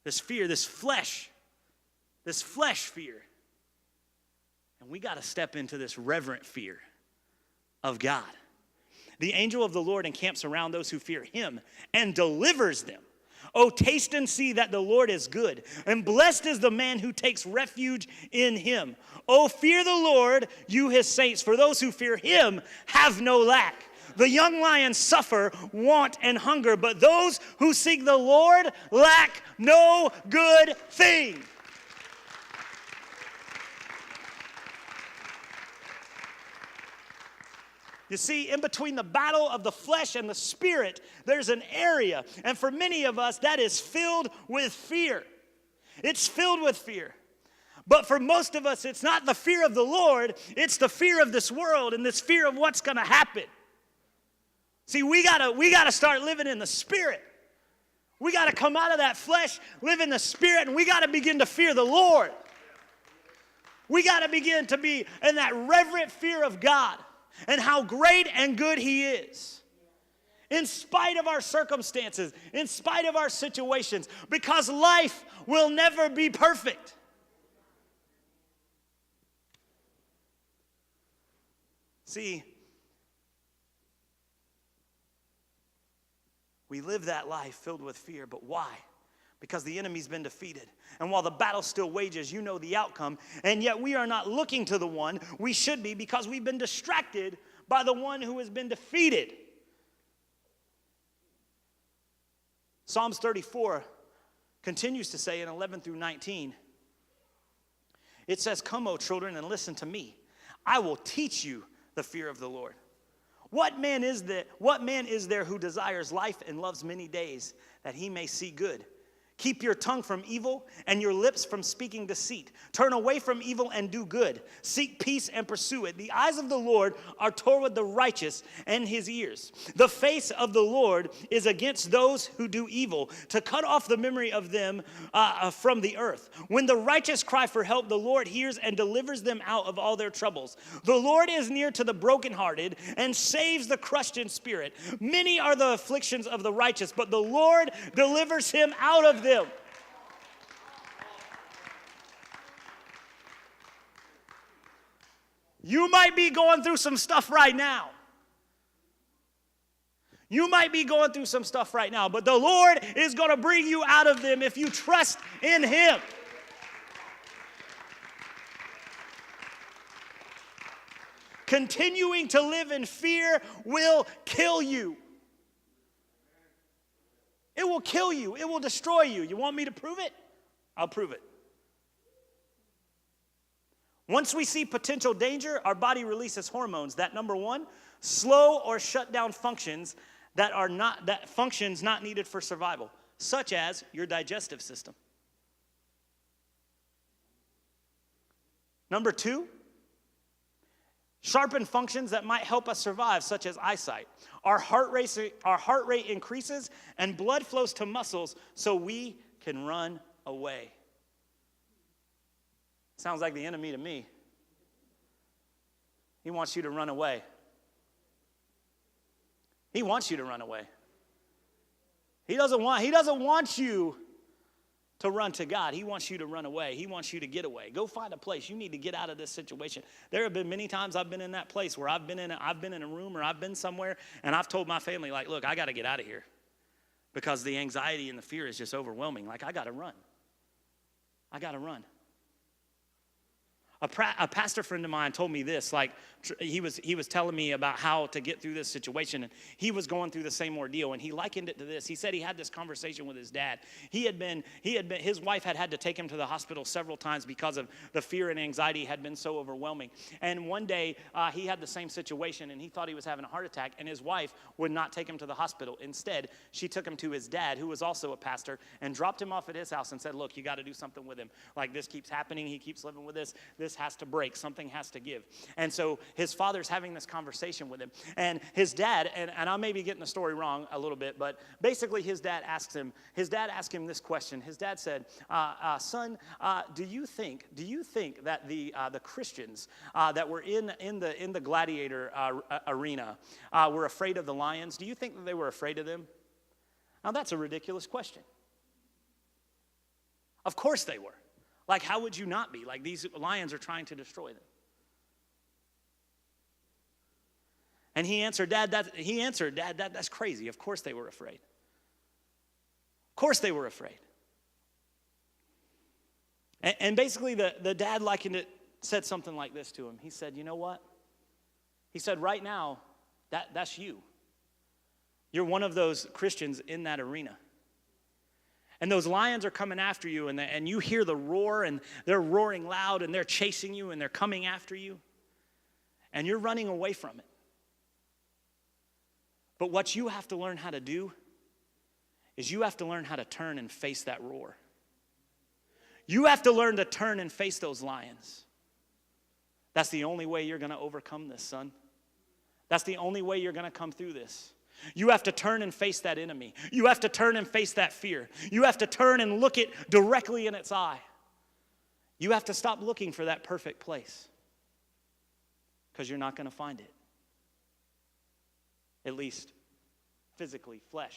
this flesh fear. And we got to step into this reverent fear of God. The angel of the Lord encamps around those who fear him and delivers them. Oh, taste and see that the Lord is good, and blessed is the man who takes refuge in him. Oh, fear the Lord, you his saints, for those who fear him have no lack. The young lions suffer want and hunger, but those who seek the Lord lack no good thing. You see, in between the battle of the flesh and the spirit, there's an area. And for many of us, that is filled with fear. It's filled with fear. But for most of us, it's not the fear of the Lord. It's the fear of this world and this fear of what's going to happen. See, we gotta start living in the spirit. We got to come out of that flesh, live in the spirit, and we got to begin to fear the Lord. We got to begin to be in that reverent fear of God. And how great and good he is. In spite of our circumstances, in spite of our situations, because life will never be perfect. See, we live that life filled with fear, but why? Because the enemy's been defeated. And while the battle still wages, you know the outcome. And yet we are not looking to the one we should be because we've been distracted by the one who has been defeated. Psalms 34 continues to say in 11 through 19, it says, "Come, O children, and listen to me. I will teach you the fear of the Lord. What man is there who desires life and loves many days, that he may see good? Keep your tongue from evil and your lips from speaking deceit. Turn away from evil and do good. Seek peace and pursue it. The eyes of the Lord are toward the righteous, and his ears. The face of the Lord is against those who do evil, to cut off the memory of them from the earth. When the righteous cry for help, the Lord hears and delivers them out of all their troubles. The Lord is near to the brokenhearted and saves the crushed in spirit. Many are the afflictions of the righteous, but the Lord delivers him out of them. You might be going through some stuff right now. You might be going through some stuff right now, but the Lord is going to bring you out of them if you trust in him. Continuing to live in fear will kill you. It will kill you. It will destroy you. You want me to prove it? I'll prove it. Once we see potential danger, our body releases hormones that, number one, slow or shut down functions functions not needed for survival, such as your digestive system. Number two, sharpen functions that might help us survive, such as eyesight. Our heart rate increases and blood flows to muscles so we can run away. Sounds like the enemy to me. He wants you to run away. He wants you to run away. He doesn't want you to run to God. He wants you to run away. He wants you to get away. Go find a place. You need to get out of this situation. There have been many times I've been in that place where I've been in a room or I've been somewhere and I've told my family, like, look, I got to get out of here because the anxiety and the fear is just overwhelming. Like, I got to run. I got to run. A pastor friend of mine told me this, like he was telling me about how to get through this situation, and he was going through the same ordeal, and he likened it to this. He said he had this conversation with his dad. His wife had to take him to the hospital several times because of the fear and anxiety had been so overwhelming. And one day he had the same situation, and he thought he was having a heart attack, and his wife would not take him to the hospital. Instead, she took him to his dad, who was also a pastor, and dropped him off at his house and said, look, you got to do something with him. Like, this keeps happening. He keeps living with this. This has to break. Something has to give. And so his father's having this conversation with him. And his dad, and I may be getting the story wrong a little bit, but basically his dad asked him this question. His dad said, son, do you think that the Christians that were in the gladiator arena were afraid of the lions? Do you think that they were afraid of them? Now that's a ridiculous question. Of course they were. Like, how would you not be? Like, these lions are trying to destroy them. And he answered, Dad, that's crazy. Of course they were afraid. Of course they were afraid. And basically the dad likened it, said something like this to him. He said, you know what? He said, right now, that's you. You're one of those Christians in that arena. And those lions are coming after you, and you hear the roar, and they're roaring loud, and they're chasing you, and they're coming after you. And you're running away from it. But what you have to learn how to do is you have to learn how to turn and face that roar. You have to learn to turn and face those lions. That's the only way you're going to overcome this, son. That's the only way you're going to come through this. You have to turn and face that enemy. You have to turn and face that fear. You have to turn and look it directly in its eye. You have to stop looking for that perfect place because you're not going to find it. At least physically, flesh.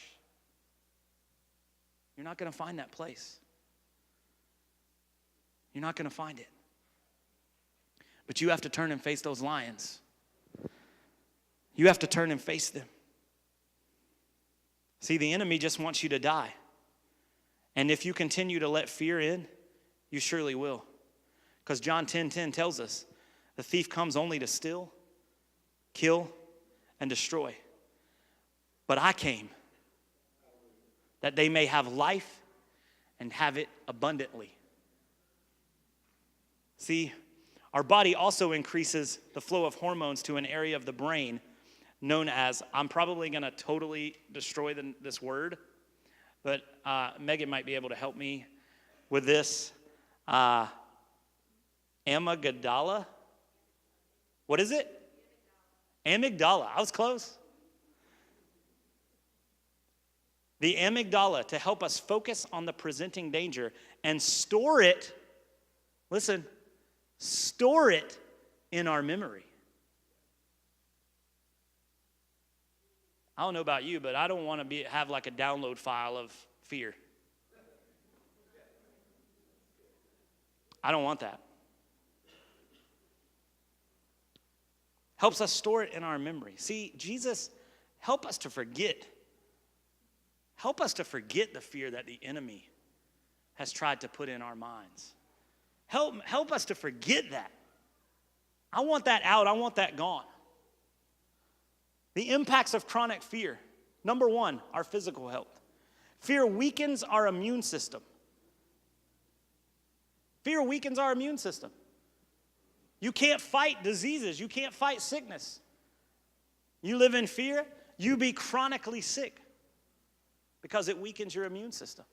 You're not going to find that place. You're not going to find it. But you have to turn and face those lions. You have to turn and face them. See, the enemy just wants you to die. And if you continue to let fear in, you surely will. Because John 10:10 tells us, the thief comes only to steal, kill, and destroy. But I came that they may have life and have it abundantly. See, Our body also increases the flow of hormones to an area of the brain known as, I'm probably going to totally destroy this word, but Megan might be able to help me with this. Amygdala? What is it? Amygdala. I was close. The amygdala to help us focus on the presenting danger and store it, listen, store it in our memory. I don't know about you, but I don't want to have like a download file of fear. I don't want that. Helps us store it in our memory. See, Jesus, help us to forget. Help us to forget the fear that the enemy has tried to put in our minds. Help us to forget that. I want that out. I want that gone. The impacts of chronic fear. Number one, our physical health. Fear weakens our immune system. Fear weakens our immune system. You can't fight diseases. You can't fight sickness. You live in fear, you be chronically sick because it weakens your immune system.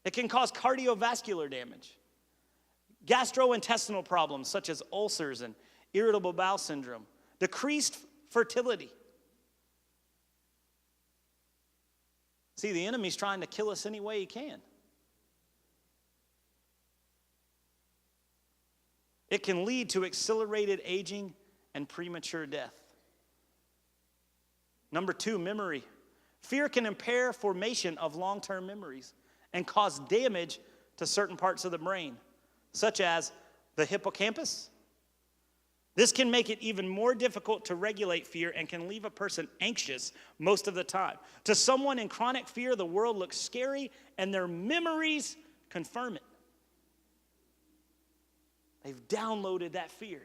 It can cause cardiovascular damage, gastrointestinal problems such as ulcers and irritable bowel syndrome, decreased fertility. See, the enemy's trying to kill us any way he can. It can lead to accelerated aging and premature death. Number two, memory. Fear can impair formation of long-term memories and cause damage to certain parts of the brain, such as the hippocampus. This can make it even more difficult to regulate fear and can leave a person anxious most of the time. To someone in chronic fear, the world looks scary and their memories confirm it. They've downloaded that fear.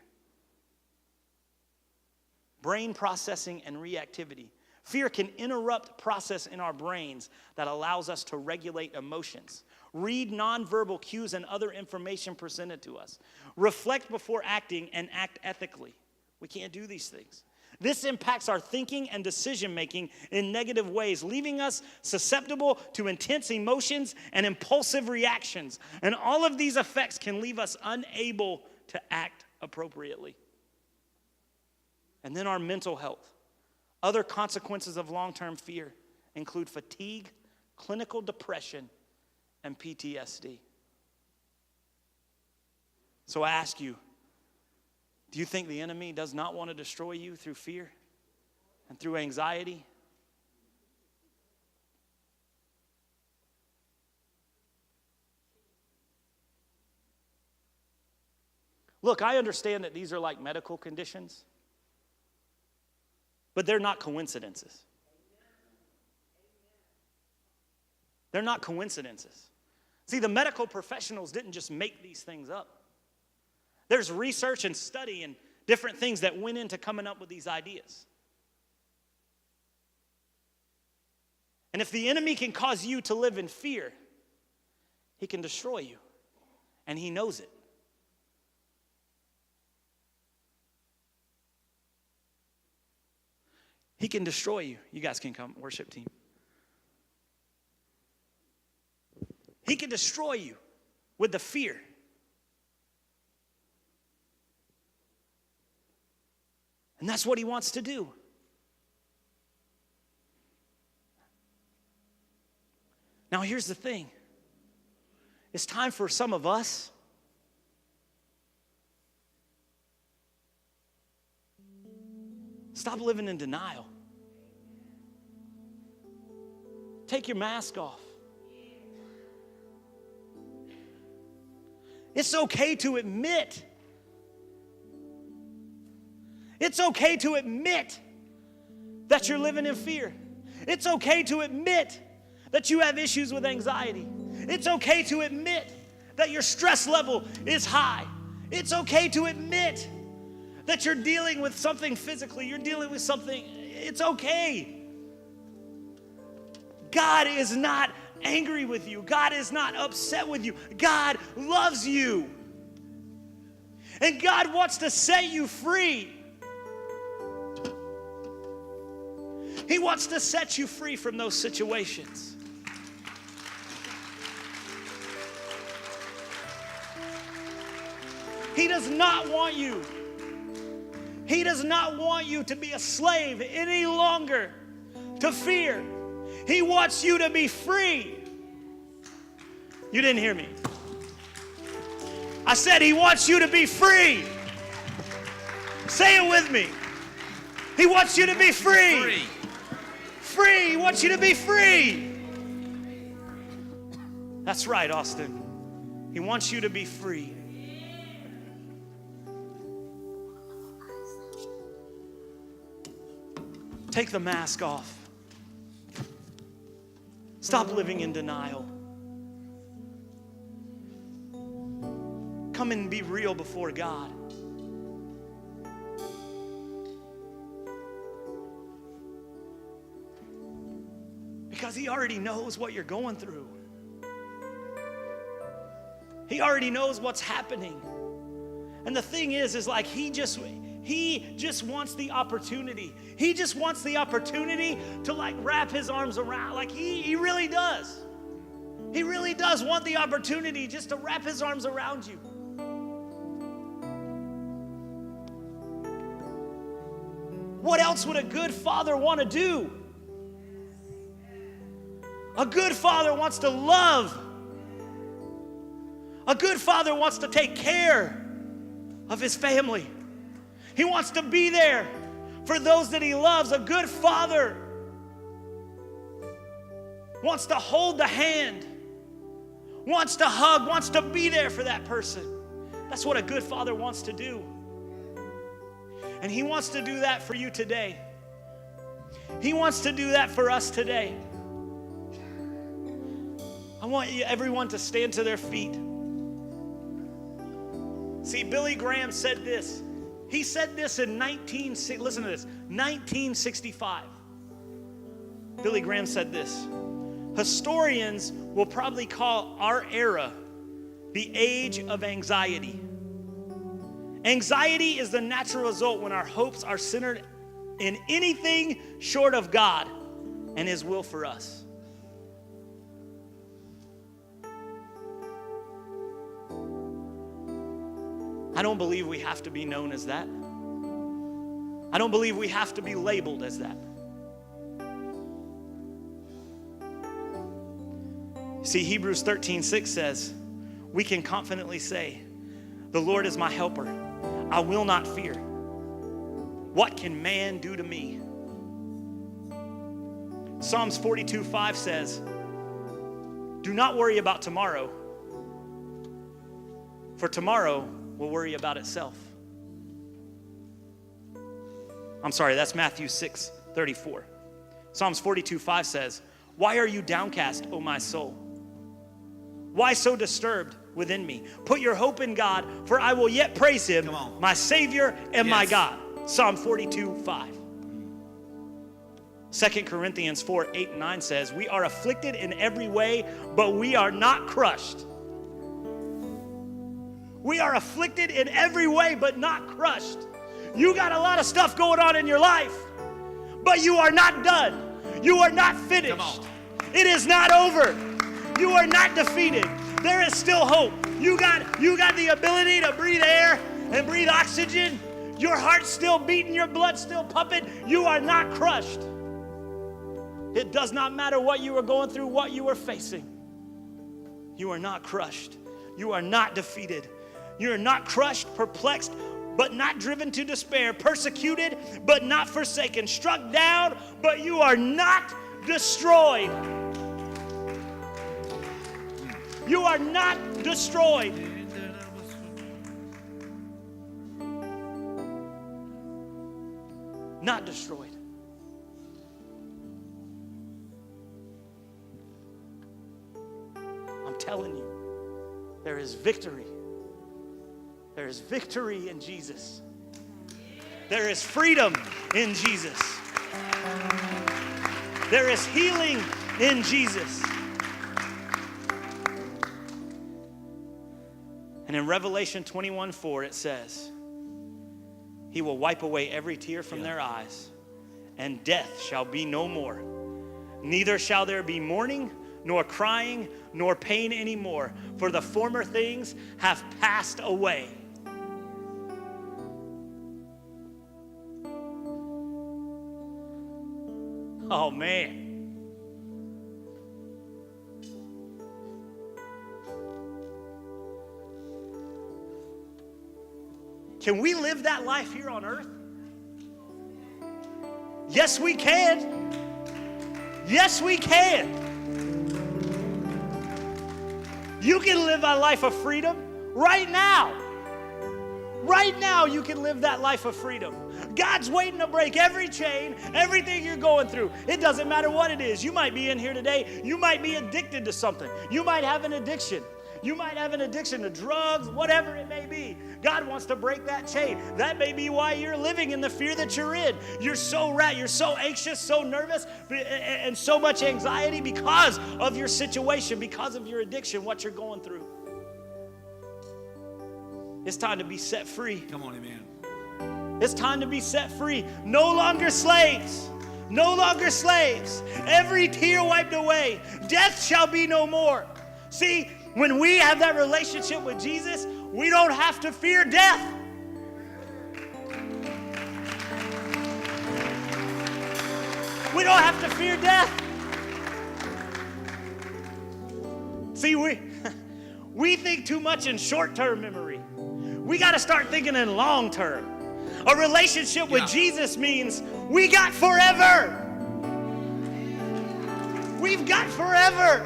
Brain processing and reactivity. Fear can interrupt process in our brains that allows us to regulate emotions, read nonverbal cues and other information presented to us, reflect before acting, and act ethically. We can't do these things. This impacts our thinking and decision-making in negative ways, leaving us susceptible to intense emotions and impulsive reactions. And all of these effects can leave us unable to act appropriately. And then our mental health. Other consequences of long-term fear include fatigue, clinical depression, and PTSD. So I ask you, do you think the enemy does not want to destroy you through fear and through anxiety? Look, I understand that these are like medical conditions, but they're not coincidences. They're not coincidences. See, the medical professionals didn't just make these things up. There's research and study and different things that went into coming up with these ideas. And if the enemy can cause you to live in fear, he can destroy you. And he knows it. He can destroy you. You guys can come, worship team. He can destroy you with the fear. And that's what he wants to do. Now, here's the thing. It's time for some of us stop living in denial. Take your mask off. It's okay to admit. It's okay to admit that you're living in fear. It's okay to admit that you have issues with anxiety. It's okay to admit that your stress level is high. It's okay to admit that you're dealing with something physically. You're dealing with something. It's okay. God is not angry with you. God is not upset with you. God loves you. And God wants to set you free. He wants to set you free from those situations. He does not want you. He does not want you to be a slave any longer to fear. He wants you to be free. You didn't hear me. I said he wants you to be free. Say it with me. He wants you to be free. Free. He wants you to be free. That's right, Austin. He wants you to be free. Take the mask off. Stop living in denial. Come and be real before God. Because he already knows what you're going through. He already knows what's happening. And the thing is like he just wants the opportunity. He just wants the opportunity to like wrap his arms around. Like he really does. He really does want the opportunity just to wrap his arms around you. What else would a good father want to do? A good father wants to love. A good father wants to take care of his family. He wants to be there for those that he loves. A good father wants to hold the hand, wants to hug, wants to be there for that person. That's what a good father wants to do. And he wants to do that for you today. He wants to do that for us today. I want everyone to stand to their feet. See, Billy Graham said this. He said this in 1965. Billy Graham said this. Historians will probably call our era the age of anxiety. Anxiety is the natural result when our hopes are centered in anything short of God and his will for us. I don't believe we have to be known as that. I don't believe we have to be labeled as that. See, Hebrews 13:6 says, we can confidently say, the Lord is my helper. I will not fear. What can man do to me? Psalms 42:5 says, do not worry about tomorrow, for tomorrow will worry about itself. I'm sorry, that's Matthew 6:34. Psalms 42:5 says, why are you downcast, O my soul? Why so disturbed within me? Put your hope in God, for I will yet praise him, my Savior and my God. Psalm 42:5. 2 Corinthians 4:8-9 says, we are afflicted in every way, but we are not crushed. We are afflicted in every way, but not crushed. You got a lot of stuff going on in your life, but you are not done. You are not finished. It is not over. You are not defeated. There is still hope. You got the ability to breathe air and breathe oxygen. Your heart's still beating, your blood's still pumping. You are not crushed. It does not matter what you are going through, what you are facing. You are not crushed. You are not defeated. You are not crushed, perplexed, but not driven to despair, persecuted, but not forsaken, struck down, but you are not destroyed. You are not destroyed. Not destroyed. I'm telling you, there is victory. There is victory in Jesus. There is freedom in Jesus. There is healing in Jesus. And in Revelation 21:4 it says, he will wipe away every tear from their eyes, and death shall be no more. Neither shall there be mourning, nor crying, nor pain anymore, for the former things have passed away. Oh, man. Can we live that life here on earth? Yes, we can. Yes, we can. You can live a life of freedom right now. Right now, you can live that life of freedom. God's waiting to break every chain, everything you're going through. It doesn't matter what it is. You might be in here today. You might be addicted to something. You might have an addiction. You might have an addiction to drugs, whatever it may be. God wants to break that chain. That may be why you're living in the fear that you're in. You're so anxious, so nervous, and so much anxiety because of your situation, because of your addiction, what you're going through. It's time to be set free. Come on, amen. It's time to be set free. No longer slaves. No longer slaves. Every tear wiped away. Death shall be no more. See, when we have that relationship with Jesus, we don't have to fear death. We don't have to fear death. See, we think too much in short-term memory. We got to start thinking in long-term. A relationship with Jesus means we got forever. We've got forever.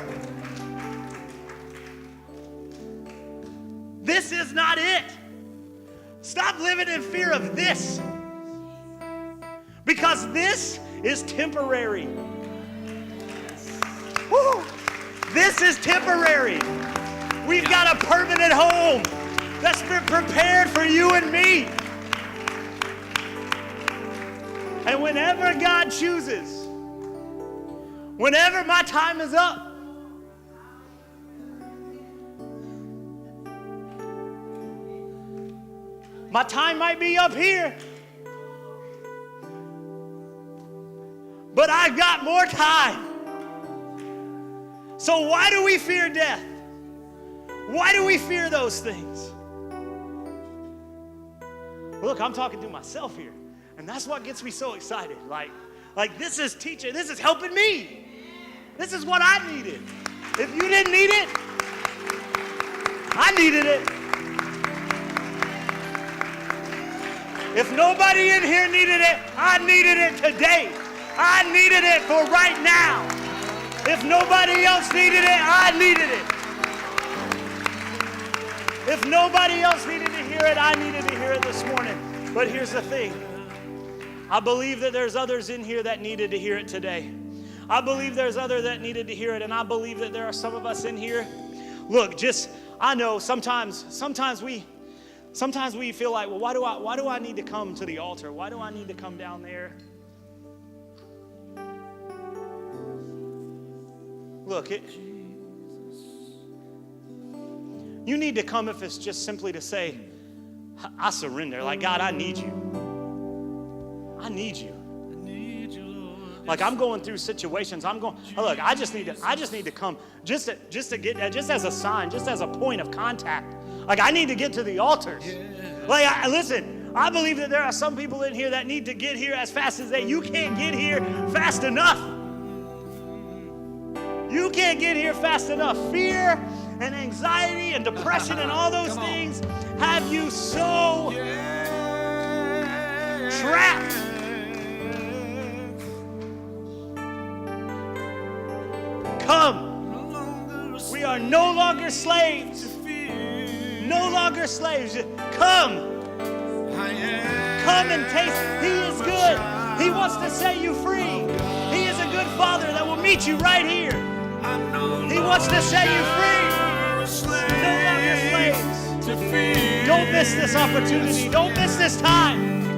This is not it. Stop living in fear of this. Because this is temporary. Woo. This is temporary. We've got a permanent home that's been prepared for you and me. And whenever God chooses, whenever my time is up, my time might be up here, but I've got more time. So why do we fear death? Why do we fear those things? Look, I'm talking to myself here, and that's what gets me so excited. Like this is teaching, this is helping me. This is what I needed. If you didn't need it, I needed it. If nobody in here needed it, I needed it today. I needed it for right now. If nobody else needed it, I needed it. If nobody else needed to hear it, I needed to hear it this morning. But here's the thing. I believe that there's others in here that needed to hear it today. I believe there's others that needed to hear it, and I believe that there are some of us in here. Look, I know sometimes we feel like, well, why do I need to come to the altar? Why do I need to come down there? Look, you need to come if it's just simply to say, I surrender. Like, God, I need you. I need you. Like, I'm going through situations. Look, I just need to come just to get, just as a sign, just as a point of contact. Like, I need to get to the altars. Like, listen, I believe that there are some people in here that need to get here as fast as you can't get here fast enough. You can't get here fast enough. Fear and anxiety and depression and all those things have you so trapped. Come. We are no longer slaves. No longer slaves. Come. Come and taste. He is good. He wants to set you free. He is a good Father that will meet you right here. He wants to set you free. No longer slaves. Don't miss this opportunity. Don't miss this time.